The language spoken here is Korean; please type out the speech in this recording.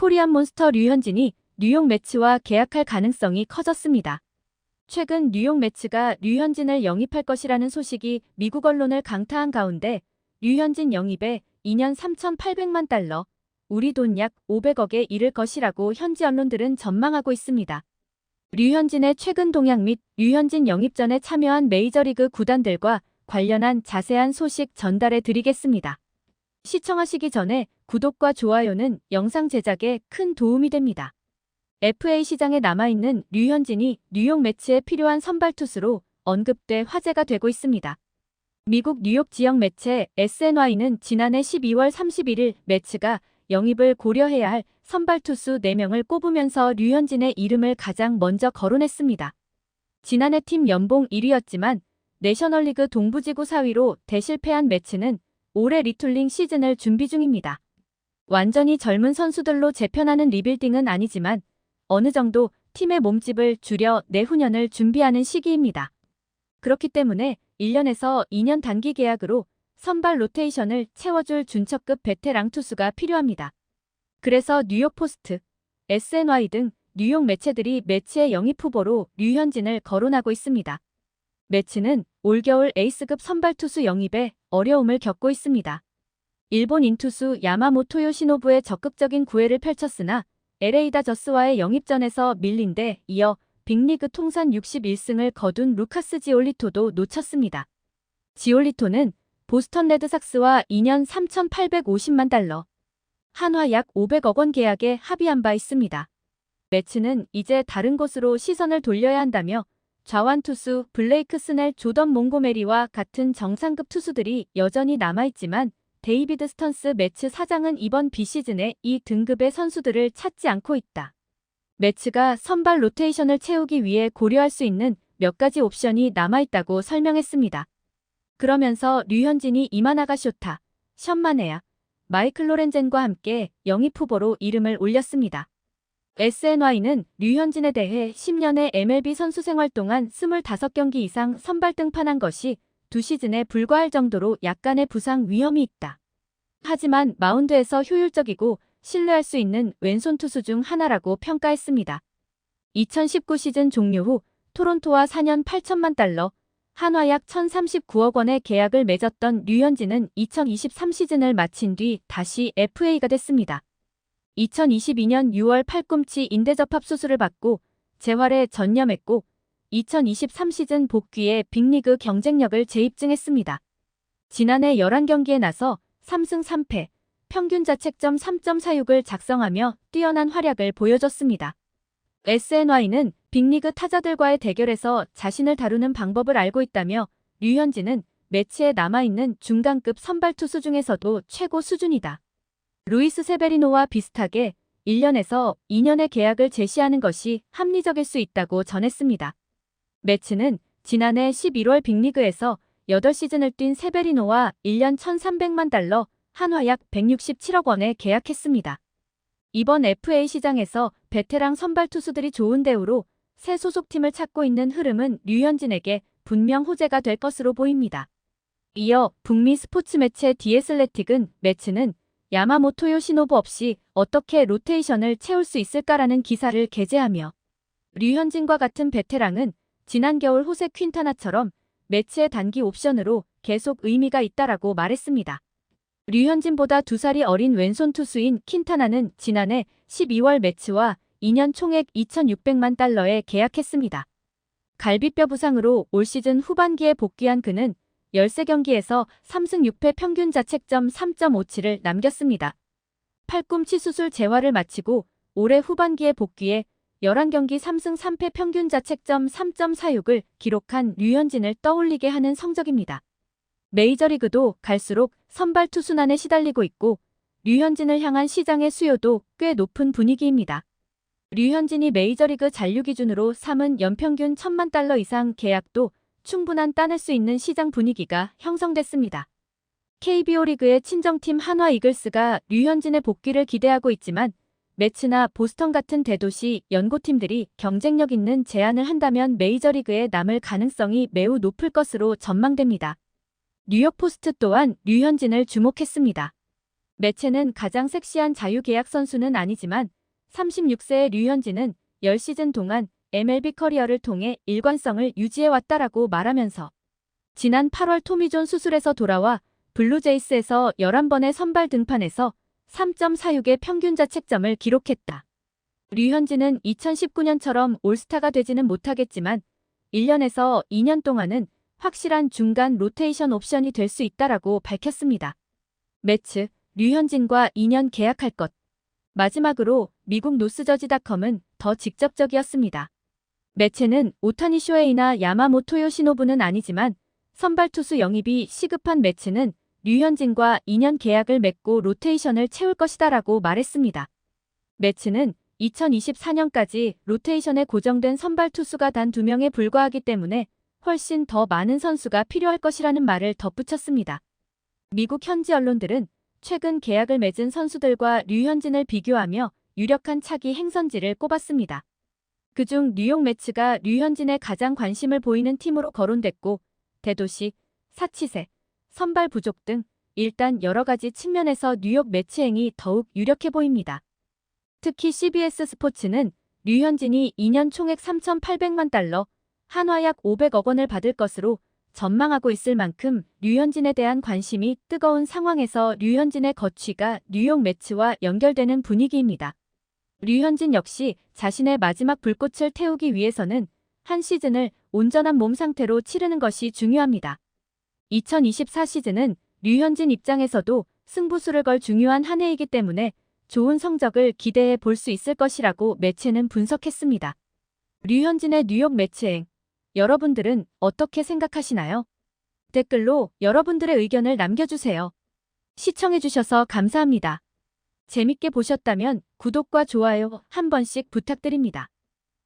코리안 몬스터 류현진이 뉴욕 매츠와 계약할 가능성이 커졌습니다. 최근 뉴욕 매츠가 류현진을 영입할 것이라는 소식이 미국 언론을 강타한 가운데 류현진 영입에 2년 3,800만 달러, 우리 돈 약 500억에 이를 것이라고 현지 언론들은 전망하고 있습니다. 류현진의 최근 동향 및 류현진 영입전에 참여한 메이저리그 구단들과 관련한 자세한 소식 전달해 드리겠습니다. 시청하시기 전에 구독과 좋아요는 영상 제작에 큰 도움이 됩니다. FA 시장에 남아있는 류현진이 뉴욕 매치에 필요한 선발 투수로 언급돼 화제가 되고 있습니다. 미국 뉴욕 지역 매체 SNY는 지난해 12월 31일 매치가 영입을 고려해야 할 선발 투수 4명을 꼽으면서 류현진의 이름을 가장 먼저 거론했습니다. 지난해 팀 연봉 1위였지만 내셔널리그 동부지구 4위로 대실패한 매치는 올해 리툴링 시즌을 준비 중입니다. 완전히 젊은 선수들로 재편하는 리빌딩은 아니지만 어느 정도 팀의 몸집을 줄여 내후년을 준비하는 시기입니다. 그렇기 때문에 1년에서 2년 단기 계약으로 선발 로테이션을 채워줄 준척급 베테랑 투수가 필요합니다. 그래서 뉴욕포스트, SNY 등 뉴욕 매체들이 매치의 영입 후보로 류현진을 거론하고 있습니다. 매치는 올겨울 에이스급 선발 투수 영입에 어려움을 겪고 있습니다. 일본 인투수 야마모토 요시노부의 적극적인 구애를 펼쳤으나 LA 다저스와의 영입전에서 밀린 데 이어 빅리그 통산 61승을 거둔 루카스 지올리토도 놓쳤습니다. 지올리토는 보스턴 레드삭스와 2년 3,850만 달러, 한화 약 500억 원 계약에 합의한 바 있습니다. 매치는 이제 다른 곳으로 시선을 돌려야 한다며 좌완 투수 블레이크 스넬, 조던 몽고메리와 같은 정상급 투수들이 여전히 남아있지만 데이비드 스턴스 매츠 사장은 이번 비시즌에 이 등급의 선수들을 찾지 않고 있다. 매츠가 선발 로테이션을 채우기 위해 고려할 수 있는 몇 가지 옵션이 남아있다고 설명했습니다. 그러면서 류현진이 이마나가 쇼타, 션마네야, 마이클 로렌젠과 함께 영입 후보로 이름을 올렸습니다. SNY는 류현진에 대해 10년의 MLB 선수 생활 동안 25경기 이상 선발 등판한 것이 2시즌에 불과할 정도로 약간의 부상 위험이 있다. 하지만 마운드에서 효율적이고 신뢰할 수 있는 왼손 투수 중 하나라고 평가했습니다. 2019 시즌 종료 후 토론토와 4년 8천만 달러, 한화 약 1,039억 원의 계약을 맺었던 류현진은 2023 시즌을 마친 뒤 다시 FA가 됐습니다. 2022년 6월 팔꿈치 인대접합 수술을 받고 재활에 전념했고 2023 시즌 복귀에 빅리그 경쟁력을 재입증했습니다. 지난해 11경기에 나서 3승 3패, 평균 자책점 3.46을 작성하며 뛰어난 활약을 보여줬습니다. SNY는 빅리그 타자들과의 대결에서 자신을 다루는 방법을 알고 있다며 류현진은 매치에 남아있는 중간급 선발 투수 중에서도 최고 수준이다. 루이스 세베리노와 비슷하게 1년에서 2년의 계약을 제시하는 것이 합리적일 수 있다고 전했습니다. 매치는 지난해 11월 빅리그에서 8시즌을 뛴 세베리노와 1년 1,300만 달러, 한화 약 167억 원에 계약했습니다. 이번 FA 시장에서 베테랑 선발 투수들이 좋은 대우로 새 소속팀을 찾고 있는 흐름은 류현진에게 분명 호재가 될 것으로 보입니다. 이어 북미 스포츠 매체 디애슬레틱은 매치는 야마모토 요시노부 없이 어떻게 로테이션을 채울 수 있을까라는 기사를 게재하며 류현진과 같은 베테랑은 지난 겨울 호세 퀸타나처럼 매치의 단기 옵션으로 계속 의미가 있다라고 말했습니다. 류현진보다 2살이 어린 왼손 투수인 퀸타나는 지난해 12월 매치와 2년 총액 2,600만 달러에 계약했습니다. 갈비뼈 부상으로 올 시즌 후반기에 복귀한 그는 13경기에서 3승 6패 평균 자책점 3.57을 남겼습니다. 팔꿈치 수술 재활을 마치고 올해 후반기에 복귀해 11경기 3승 3패 평균 자책점 3.46을 기록한 류현진을 떠올리게 하는 성적입니다. 메이저리그도 갈수록 선발 투수난에 시달리고 있고 류현진을 향한 시장의 수요도 꽤 높은 분위기입니다. 류현진이 메이저리그 잔류 기준으로 3은 연평균 1,000만 달러 이상 계약도 충분한 따낼 수 있는 시장 분위기가 형성됐습니다. KBO 리그의 친정팀 한화 이글스가 류현진의 복귀를 기대하고 있지만 매츠나 보스턴 같은 대도시 연고팀들이 경쟁력 있는 제안을 한다면 메이저리그에 남을 가능성이 매우 높을 것으로 전망됩니다. 뉴욕포스트 또한 류현진을 주목했습니다. 매체는 가장 섹시한 자유계약 선수는 아니지만 36세의 류현진은 10시즌 동안 MLB 커리어를 통해 일관성을 유지해왔다라고 말하면서 지난 8월 토미존 수술에서 돌아와 블루제이스에서 11번의 선발 등판에서 3.46의 평균 자책점을 기록했다. 류현진은 2019년처럼 올스타가 되지는 못하겠지만 1년에서 2년 동안은 확실한 중간 로테이션 옵션이 될 수 있다라고 밝혔습니다. 매츠, 류현진과 2년 계약할 것. 마지막으로 미국 노스저지닷컴은 더 직접적이었습니다. 매체는 오타니 쇼헤이나 야마모토 요시노부는 아니지만 선발 투수 영입이 시급한 매츠는 류현진과 2년 계약을 맺고 로테이션을 채울 것이다라고 말했습니다. 매츠는 2024년까지 로테이션에 고정된 선발 투수가 단 2명에 불과하기 때문에 훨씬 더 많은 선수가 필요할 것이라는 말을 덧붙였습니다. 미국 현지 언론들은 최근 계약을 맺은 선수들과 류현진을 비교하며 유력한 차기 행선지를 꼽았습니다. 그중 뉴욕 매츠가 류현진에 가장 관심을 보이는 팀으로 거론됐고 대도시, 사치세, 선발 부족 등 일단 여러 가지 측면에서 뉴욕 매츠행이 더욱 유력해 보입니다. 특히 CBS 스포츠는 류현진이 2년 총액 3,800만 달러, 한화약 500억 원을 받을 것으로 전망하고 있을 만큼 류현진에 대한 관심이 뜨거운 상황에서 류현진의 거취가 뉴욕 매츠와 연결되는 분위기입니다. 류현진 역시 자신의 마지막 불꽃을 태우기 위해서는 한 시즌을 온전한 몸 상태로 치르는 것이 중요합니다. 2024 시즌은 류현진 입장에서도 승부수를 걸 중요한 한 해이기 때문에 좋은 성적을 기대해 볼 수 있을 것이라고 매체는 분석했습니다. 류현진의 뉴욕 매츠행, 여러분들은 어떻게 생각하시나요? 댓글로 여러분들의 의견을 남겨주세요. 시청해주셔서 감사합니다. 재밌게 보셨다면 구독과 좋아요 한 번씩 부탁드립니다.